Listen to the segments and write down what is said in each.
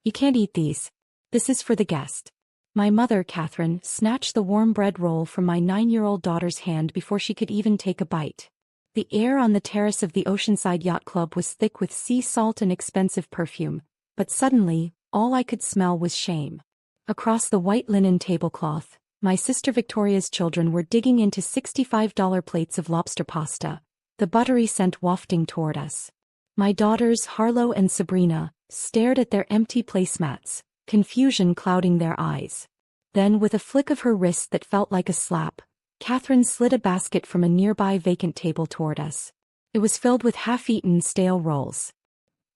You can't eat these. This is for the guest. My mother, Catherine, snatched the warm bread roll from my 9-year-old daughter's hand before she could even take a bite. The air on the terrace of the Oceanside Yacht Club was thick with sea salt and expensive perfume, but suddenly, all I could smell was shame. Across the white linen tablecloth, my sister Victoria's children were digging into $65 plates of lobster pasta, the buttery scent wafting toward us. My daughters, Harlow and Sabrina, stared at their empty placemats, confusion clouding their eyes. Then, with a flick of her wrist that felt like a slap, Catherine slid a basket from a nearby vacant table toward us. It was filled with half-eaten, stale rolls.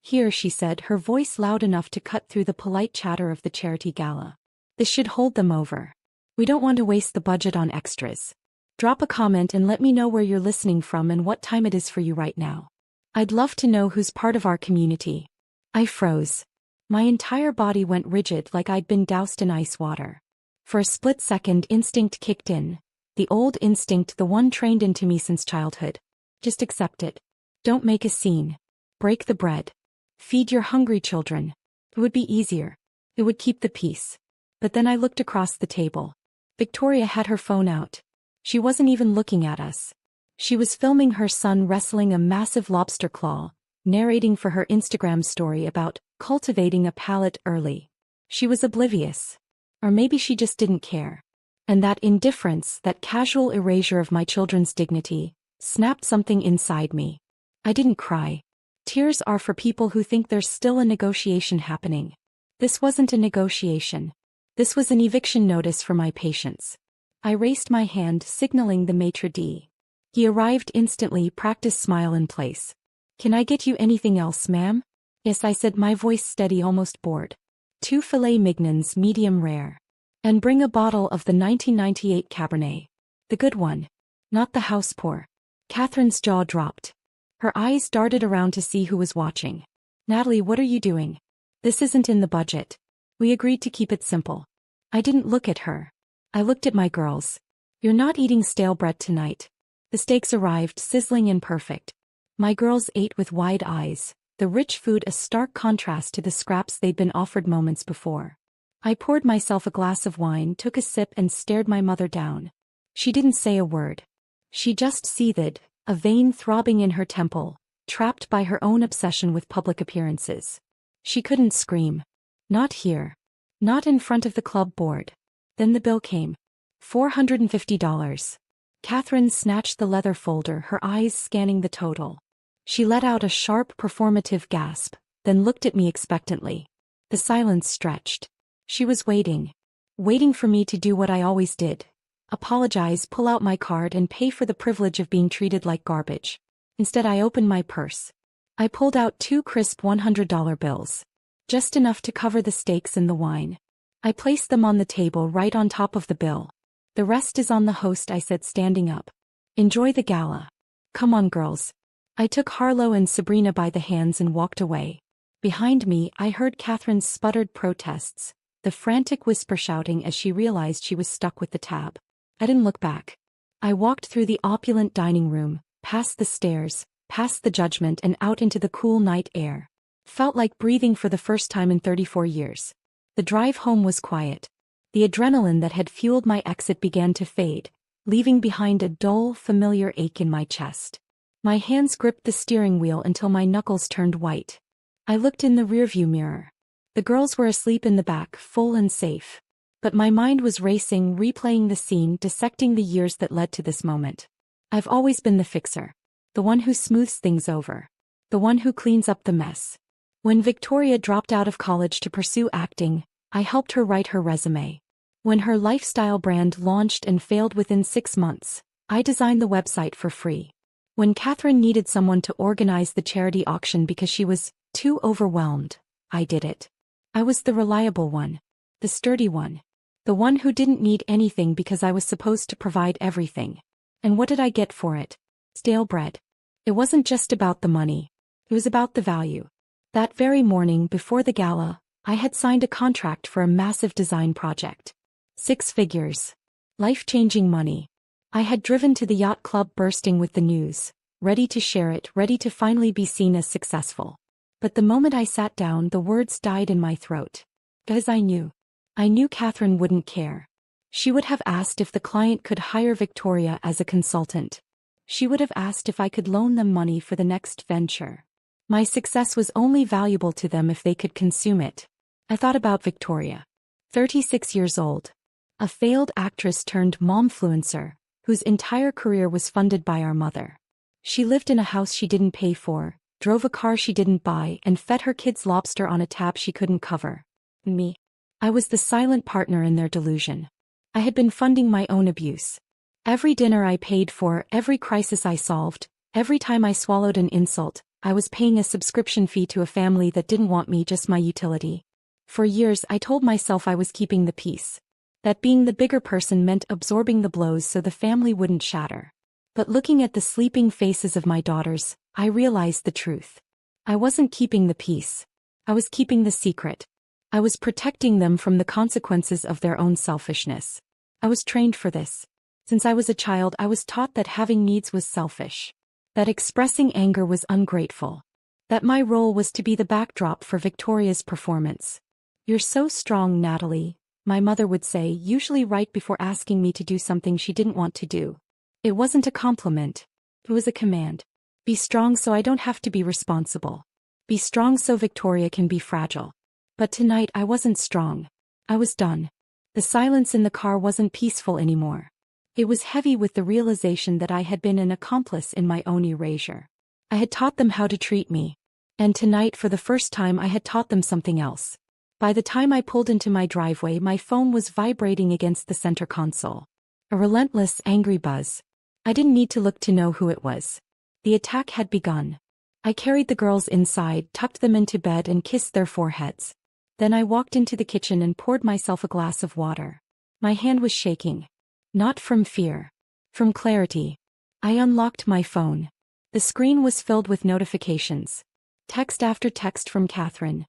"Here," she said, her voice loud enough to cut through the polite chatter of the charity gala. "This should hold them over. We don't want to waste the budget on extras. Drop a comment and let me know where you're listening from and what time it is for you right now. I'd love to know who's part of our community." I froze. My entire body went rigid like I'd been doused in ice water. For a split second, instinct kicked in. The old instinct, the one trained into me since childhood. Just accept it. Don't make a scene. Break the bread. Feed your hungry children. It would be easier. It would keep the peace. But then I looked across the table. Victoria had her phone out. She wasn't even looking at us. She was filming her son wrestling a massive lobster claw, narrating for her Instagram story about cultivating a palate early. She was oblivious. Or maybe she just didn't care. And that indifference, that casual erasure of my children's dignity, snapped something inside me. I didn't cry. Tears are for people who think there's still a negotiation happening. This wasn't a negotiation. This was an eviction notice for my patience. I raised my hand, signaling the maitre d'. He arrived instantly, practiced smile in place. "Can I get you anything else, ma'am?" "Yes," I said, my voice steady, almost bored. "2 filet mignons, medium rare. And bring a bottle of the 1998 Cabernet. The good one. Not the house pour." Catherine's jaw dropped. Her eyes darted around to see who was watching. "Natalie, what are you doing? This isn't in the budget. We agreed to keep it simple." I didn't look at her. I looked at my girls. "You're not eating stale bread tonight." The steaks arrived, sizzling and perfect. My girls ate with wide eyes, the rich food a stark contrast to the scraps they'd been offered moments before. I poured myself a glass of wine, took a sip and stared my mother down. She didn't say a word. She just seethed, a vein throbbing in her temple, trapped by her own obsession with public appearances. She couldn't scream. Not here. Not in front of the club board. Then the bill came. $450. Catherine snatched the leather folder, her eyes scanning the total. She let out a sharp, performative gasp, then looked at me expectantly. The silence stretched. She was waiting. Waiting for me to do what I always did. Apologize, pull out my card and pay for the privilege of being treated like garbage. Instead, I opened my purse. I pulled out 2 crisp $100 bills. Just enough to cover the steaks and the wine. I placed them on the table right on top of the bill. "The rest is on the host," I said, standing up. "Enjoy the gala. Come on, girls." I took Harlow and Sabrina by the hands and walked away. Behind me, I heard Catherine's sputtered protests, the frantic whisper shouting as she realized she was stuck with the tab. I didn't look back. I walked through the opulent dining room, past the stairs, past the judgment and out into the cool night air. Felt like breathing for the first time in 34 years. The drive home was quiet. The adrenaline that had fueled my exit began to fade, leaving behind a dull, familiar ache in my chest. My hands gripped the steering wheel until my knuckles turned white. I looked in the rearview mirror. The girls were asleep in the back, full and safe. But my mind was racing, replaying the scene, dissecting the years that led to this moment. I've always been the fixer. The one who smooths things over. The one who cleans up the mess. When Victoria dropped out of college to pursue acting, I helped her write her resume. When her lifestyle brand launched and failed within 6 months, I designed the website for free. When Catherine needed someone to organize the charity auction because she was too overwhelmed, I did it. I was the reliable one. The sturdy one. The one who didn't need anything because I was supposed to provide everything. And what did I get for it? Stale bread. It wasn't just about the money. It was about the value. That very morning before the gala, I had signed a contract for a massive design project. 6 figures. Life-changing money. I had driven to the yacht club bursting with the news, ready to share it, ready to finally be seen as successful. But the moment I sat down, the words died in my throat. Because I knew. I knew Catherine wouldn't care. She would have asked if the client could hire Victoria as a consultant. She would have asked if I could loan them money for the next venture. My success was only valuable to them if they could consume it. I thought about Victoria. 36 years old. A failed actress turned momfluencer, whose entire career was funded by our mother. She lived in a house she didn't pay for, drove a car she didn't buy, and fed her kids lobster on a tab she couldn't cover. Me. I was the silent partner in their delusion. I had been funding my own abuse. Every dinner I paid for, every crisis I solved, every time I swallowed an insult, I was paying a subscription fee to a family that didn't want me, just my utility. For years I told myself I was keeping the peace. That being the bigger person meant absorbing the blows so the family wouldn't shatter. But looking at the sleeping faces of my daughters, I realized the truth. I wasn't keeping the peace. I was keeping the secret. I was protecting them from the consequences of their own selfishness. I was trained for this. Since I was a child, I was taught that having needs was selfish. That expressing anger was ungrateful. That my role was to be the backdrop for Victoria's performance. "You're so strong, Natalie," my mother would say, usually right before asking me to do something she didn't want to do. It wasn't a compliment. It was a command. Be strong so I don't have to be responsible. Be strong so Victoria can be fragile. But tonight I wasn't strong. I was done. The silence in the car wasn't peaceful anymore. It was heavy with the realization that I had been an accomplice in my own erasure. I had taught them how to treat me. And tonight, for the first time, I had taught them something else. By the time I pulled into my driveway, my phone was vibrating against the center console. A relentless, angry buzz. I didn't need to look to know who it was. The attack had begun. I carried the girls inside, tucked them into bed, and kissed their foreheads. Then I walked into the kitchen and poured myself a glass of water. My hand was shaking. Not from fear. From clarity. I unlocked my phone. The screen was filled with notifications. Text after text from Catherine.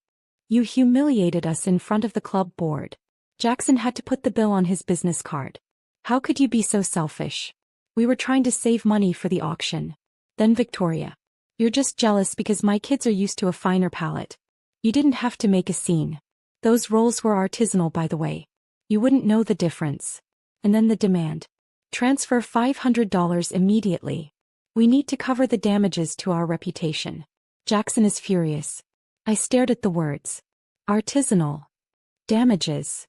"You humiliated us in front of the club board. Jackson had to put the bill on his business card. How could you be so selfish? We were trying to save money for the auction." Then Victoria. "You're just jealous because my kids are used to a finer palate. You didn't have to make a scene. Those rolls were artisanal, by the way. You wouldn't know the difference." And then the demand. "Transfer $500 immediately. We need to cover the damages to our reputation." Jackson is furious. I stared at the words. Artisanal. Damages.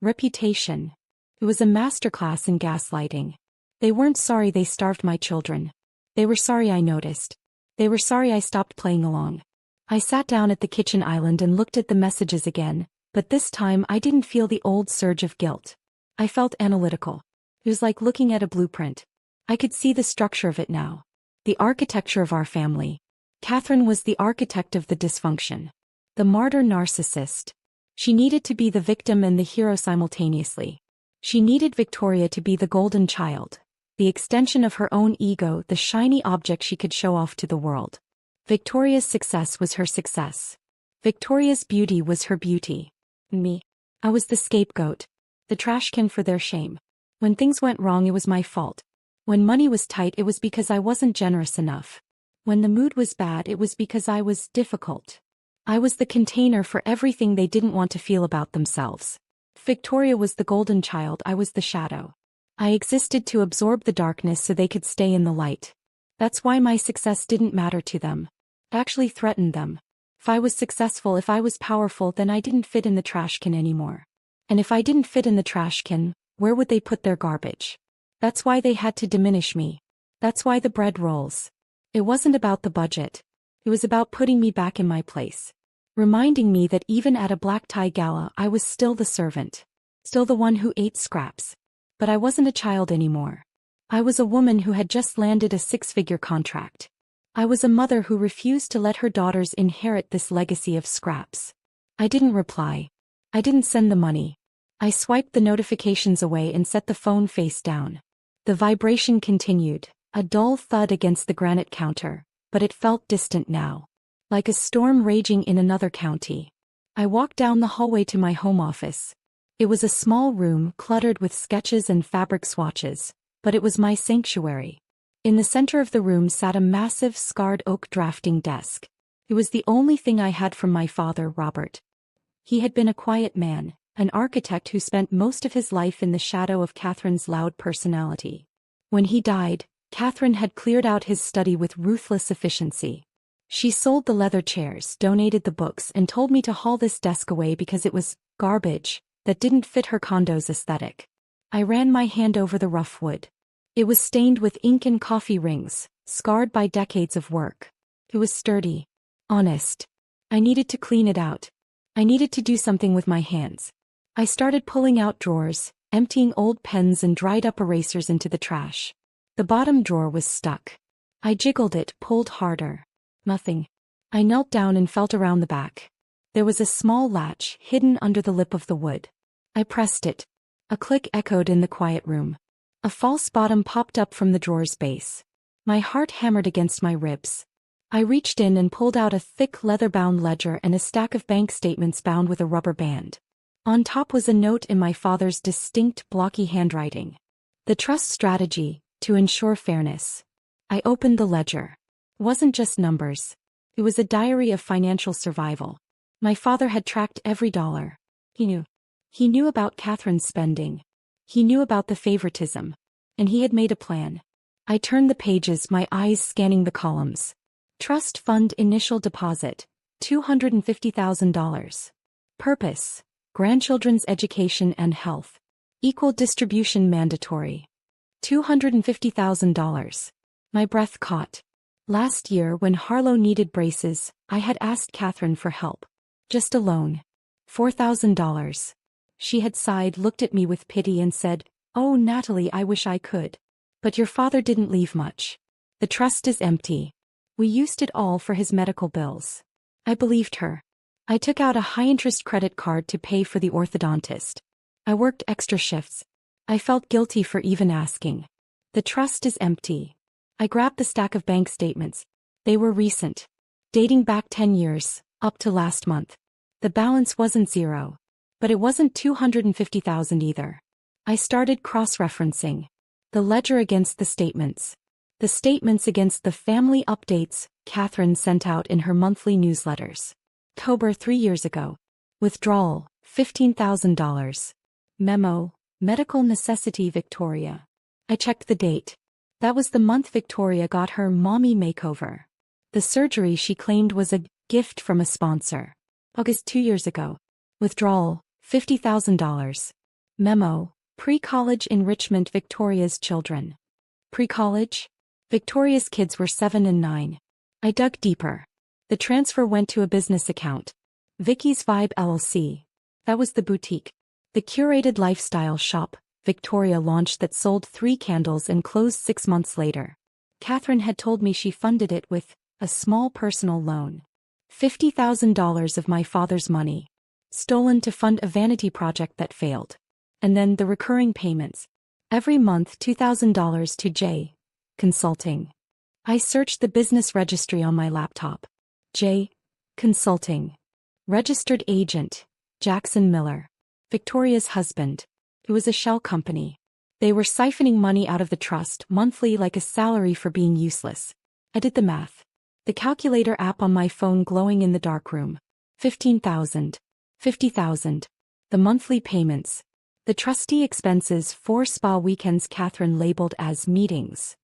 Reputation. It was a masterclass in gaslighting. They weren't sorry they starved my children. They were sorry I noticed. They were sorry I stopped playing along. I sat down at the kitchen island and looked at the messages again, but this time I didn't feel the old surge of guilt. I felt analytical. It was like looking at a blueprint. I could see the structure of it now. The architecture of our family. Catherine was the architect of the dysfunction. The martyr narcissist. She needed to be the victim and the hero simultaneously. She needed Victoria to be the golden child, the extension of her own ego, the shiny object she could show off to the world. Victoria's success was her success. Victoria's beauty was her beauty. Me. I was the scapegoat. The trash can for their shame. When things went wrong, it was my fault. When money was tight, it was because I wasn't generous enough. When the mood was bad, it was because I was difficult. I was the container for everything they didn't want to feel about themselves. Victoria was the golden child, I was the shadow. I existed to absorb the darkness so they could stay in the light. That's why my success didn't matter to them. It actually threatened them. If I was successful, if I was powerful, then I didn't fit in the trash can anymore. And if I didn't fit in the trash can, where would they put their garbage? That's why they had to diminish me. That's why the bread rolls. It wasn't about the budget. It was about putting me back in my place. Reminding me that even at a black tie gala, I was still the servant. Still the one who ate scraps. But I wasn't a child anymore. I was a woman who had just landed a 6-figure contract. I was a mother who refused to let her daughters inherit this legacy of scraps. I didn't reply. I didn't send the money. I swiped the notifications away and set the phone face down. The vibration continued, a dull thud against the granite counter, but it felt distant now. Like a storm raging in another county. I walked down the hallway to my home office. It was a small room cluttered with sketches and fabric swatches, but it was my sanctuary. In the center of the room sat a massive scarred oak drafting desk. It was the only thing I had from my father, Robert. He had been a quiet man, an architect who spent most of his life in the shadow of Catherine's loud personality. When he died, Catherine had cleared out his study with ruthless efficiency. She sold the leather chairs, donated the books, and told me to haul this desk away because it was garbage that didn't fit her condo's aesthetic. I ran my hand over the rough wood. It was stained with ink and coffee rings, scarred by decades of work. It was sturdy. Honest. I needed to clean it out. I needed to do something with my hands. I started pulling out drawers, emptying old pens and dried-up erasers into the trash. The bottom drawer was stuck. I jiggled it, pulled harder. Nothing. I knelt down and felt around the back. There was a small latch hidden under the lip of the wood. I pressed it. A click echoed in the quiet room. A false bottom popped up from the drawer's base. My heart hammered against my ribs. I reached in and pulled out a thick leather-bound ledger and a stack of bank statements bound with a rubber band. On top was a note in my father's distinct, blocky handwriting. The trust strategy, to ensure fairness. I opened the ledger. It wasn't just numbers. It was a diary of financial survival. My father had tracked every dollar. He knew. He knew about Catherine's spending. He knew about the favoritism. And he had made a plan. I turned the pages, my eyes scanning the columns. Trust fund initial deposit, $250,000. Purpose, grandchildren's education and health. Equal distribution mandatory. $250,000. My breath caught. Last year when Harlow needed braces, I had asked Catherine for help. Just a loan. $4,000. She had sighed, looked at me with pity and said, "Oh, Natalie, I wish I could. But your father didn't leave much. The trust is empty. We used it all for his medical bills." I believed her. I took out a high-interest credit card to pay for the orthodontist. I worked extra shifts. I felt guilty for even asking. The trust is empty. I grabbed the stack of bank statements. They were recent. Dating back 10 years, up to last month. The balance wasn't zero. But it wasn't $250,000 either. I started cross-referencing. The ledger against the statements. The statements against the family updates Catherine sent out in her monthly newsletters. October 3 years ago. Withdrawal, $15,000. Memo, medical necessity Victoria. I checked the date. That was the month Victoria got her mommy makeover. The surgery she claimed was a gift from a sponsor. August 2 years ago. Withdrawal, $50,000. Memo, pre-college enrichment Victoria's children. Pre-college? Victoria's kids were 7 and 9. I dug deeper. The transfer went to a business account. Vicky's Vibe LLC. That was the boutique. The curated lifestyle shop Victoria launched that sold 3 candles and closed 6 months later. Catherine had told me she funded it with a small personal loan. $50,000 of my father's money. Stolen to fund a vanity project that failed. And then the recurring payments. Every month $2,000 to J. Consulting. I searched the business registry on my laptop. J. Consulting. Registered agent, Jackson Miller. Victoria's husband. It was a shell company. They were siphoning money out of the trust monthly like a salary for being useless. I did the math. The calculator app on my phone glowing in the darkroom. 15,000. 50,000. The monthly payments. The trustee expenses 4 spa weekends Catherine labeled as meetings.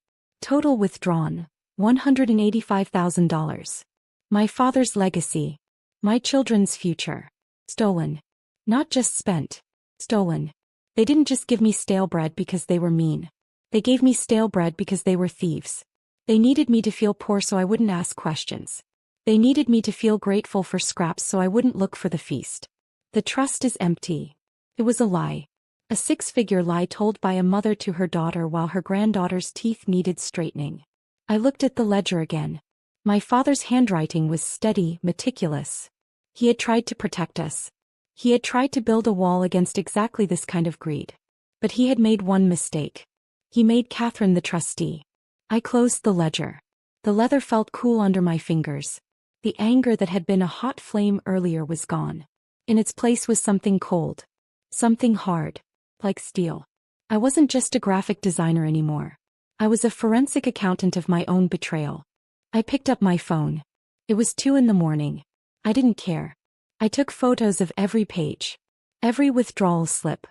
Total withdrawn, $185,000. My father's legacy. My children's future. Stolen. Not just spent. Stolen. They didn't just give me stale bread because they were mean. They gave me stale bread because they were thieves. They needed me to feel poor so I wouldn't ask questions. They needed me to feel grateful for scraps so I wouldn't look for the feast. The trust is empty. It was a lie. A 6-figure lie told by a mother to her daughter while her granddaughter's teeth needed straightening. I looked at the ledger again. My father's handwriting was steady, meticulous. He had tried to protect us. He had tried to build a wall against exactly this kind of greed. But he had made one mistake. He made Catherine the trustee. I closed the ledger. The leather felt cool under my fingers. The anger that had been a hot flame earlier was gone. In its place was something cold. Something hard. Like steel. I wasn't just a graphic designer anymore. I was a forensic accountant of my own betrayal. I picked up my phone. It was 2 in the morning. I didn't care. I took photos of every page, every withdrawal slip,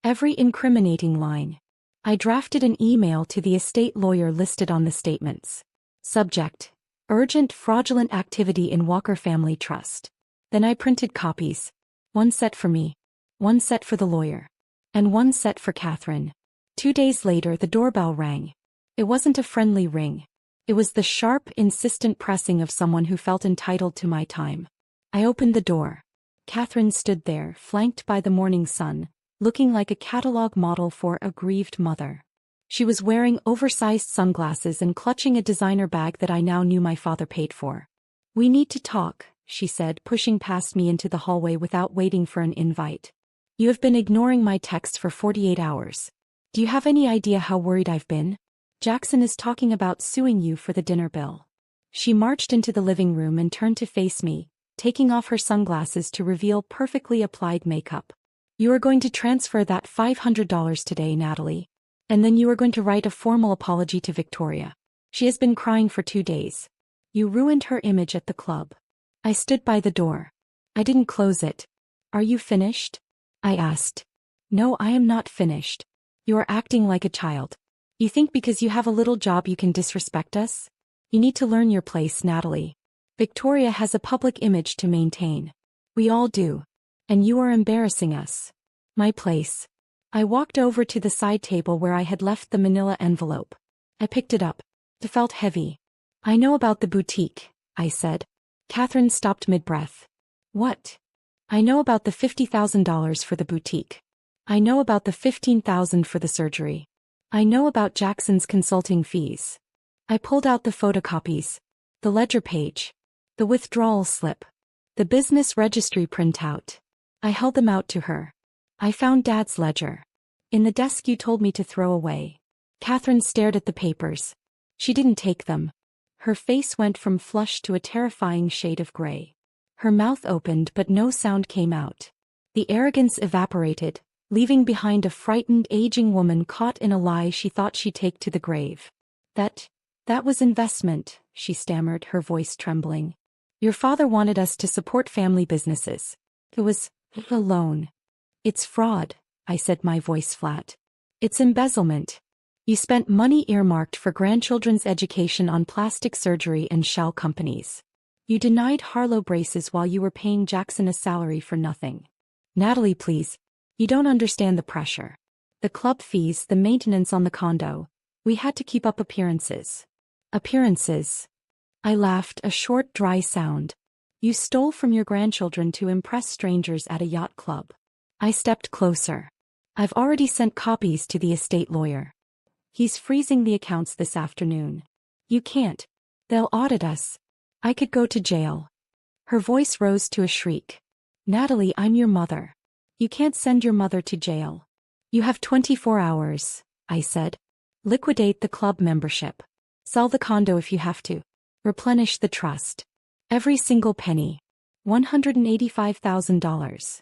every incriminating line. I drafted an email to the estate lawyer listed on the statements. Subject: Urgent fraudulent activity in Walker Family Trust. Then I printed copies. One set for me, one set for the lawyer, and one set for Catherine. 2 days later the doorbell rang. It wasn't a friendly ring. It was the sharp, insistent pressing of someone who felt entitled to my time. I opened the door. Catherine stood there, flanked by the morning sun, looking like a catalog model for a grieved mother. She was wearing oversized sunglasses and clutching a designer bag that I now knew my father paid for. "We need to talk," she said, pushing past me into the hallway without waiting for an invite. "You have been ignoring my texts for 48 hours. Do you have any idea how worried I've been? Jackson is talking about suing you for the dinner bill." She marched into the living room and turned to face me, taking off her sunglasses to reveal perfectly applied makeup. "You are going to transfer that $500 today, Natalie. And then you are going to write a formal apology to Victoria. She has been crying for 2 days. You ruined her image at the club." I stood by the door. I didn't close it. "Are you finished?" I asked. "No, I am not finished. You are acting like a child. You think because you have a little job you can disrespect us? You need to learn your place, Natalie. Victoria has a public image to maintain. We all do. And you are embarrassing us." "My place." I walked over to the side table where I had left the manila envelope. I picked it up. It felt heavy. "I know about the boutique," I said. Catherine stopped mid-breath. "What?" "I know about the $50,000 for the boutique. I know about the $15,000 for the surgery. I know about Jackson's consulting fees." I pulled out the photocopies, the ledger page, the withdrawal slip, the business registry printout. I held them out to her. "I found Dad's ledger. In the desk you told me to throw away." Catherine stared at the papers. She didn't take them. Her face went from flush to a terrifying shade of gray. Her mouth opened but no sound came out. The arrogance evaporated, leaving behind a frightened, aging woman caught in a lie she thought she'd take to the grave. That was investment," she stammered, her voice trembling. "Your father wanted us to support family businesses. It was a loan." "It's fraud," I said, my voice flat. "It's embezzlement. You spent money earmarked for grandchildren's education on plastic surgery and shell companies. You denied Harlow braces while you were paying Jackson a salary for nothing. Natalie, please. You don't understand the pressure. The club fees, the maintenance on the condo. We had to keep up appearances." "Appearances?" I laughed, a short, dry sound. "You stole from your grandchildren to impress strangers at a yacht club." I stepped closer. "I've already sent copies to the estate lawyer. He's freezing the accounts this afternoon. You can't. They'll audit us. I could go to jail." Her voice rose to a shriek. "Natalie, I'm your mother. You can't send your mother to jail. You have 24 hours, I said. Liquidate the club membership. Sell the condo if you have to. Replenish the trust. Every single penny. $185,000.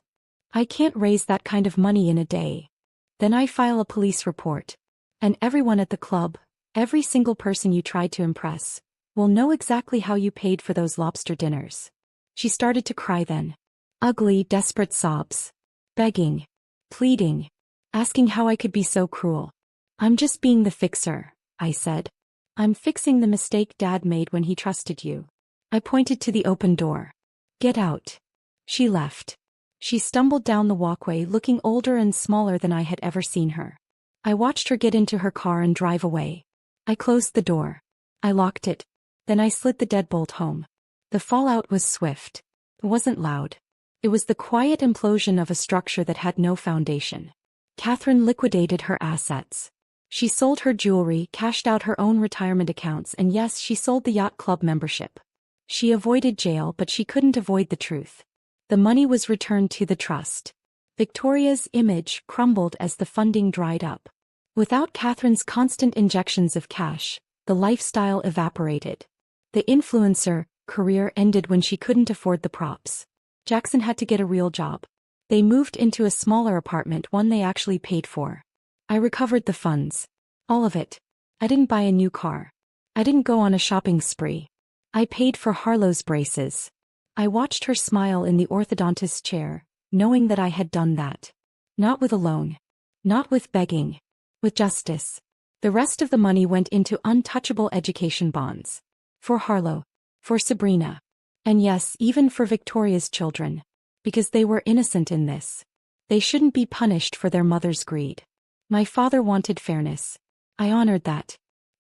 I can't raise that kind of money in a day. Then I file a police report. And everyone at the club, every single person you tried to impress, will know exactly how you paid for those lobster dinners." She started to cry then. Ugly, desperate sobs. Begging. Pleading. Asking how I could be so cruel. "I'm just being the fixer," I said. "I'm fixing the mistake Dad made when he trusted you." I pointed to the open door. "Get out." She left. She stumbled down the walkway, looking older and smaller than I had ever seen her. I watched her get into her car and drive away. I closed the door. I locked it. Then I slid the deadbolt home. The fallout was swift. It wasn't loud. It was the quiet implosion of a structure that had no foundation. Catherine liquidated her assets. She sold her jewelry, cashed out her own retirement accounts, and yes, she sold the yacht club membership. She avoided jail, but she couldn't avoid the truth. The money was returned to the trust. Victoria's image crumbled as the funding dried up. Without Catherine's constant injections of cash, the lifestyle evaporated. The influencer career ended when she couldn't afford the props. Jackson had to get a real job. They moved into a smaller apartment, one they actually paid for. I recovered the funds. All of it. I didn't buy a new car. I didn't go on a shopping spree. I paid for Harlow's braces. I watched her smile in the orthodontist's chair, knowing that I had done that. Not with a loan. Not with begging. With justice. The rest of the money went into untouchable education bonds. For Harlow. For Sabrina. And yes, even for Victoria's children. Because they were innocent in this. They shouldn't be punished for their mother's greed. My father wanted fairness. I honored that.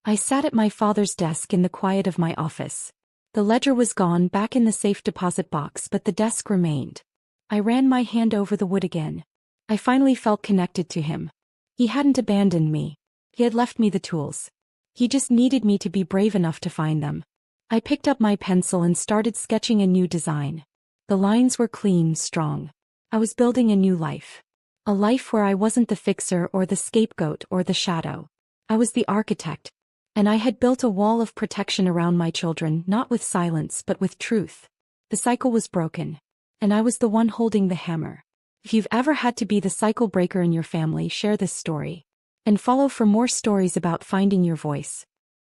I sat at my father's desk in the quiet of my office. The ledger was gone back in the safe deposit box, but the desk remained. I ran my hand over the wood again. I finally felt connected to him. He hadn't abandoned me. He had left me the tools. He just needed me to be brave enough to find them. I picked up my pencil and started sketching a new design. The lines were clean, strong. I was building a new life. A life where I wasn't the fixer or the scapegoat or the shadow. I was the architect. And I had built a wall of protection around my children, not with silence but with truth. The cycle was broken. And I was the one holding the hammer. If you've ever had to be the cycle breaker in your family, share this story. And follow for more stories about finding your voice.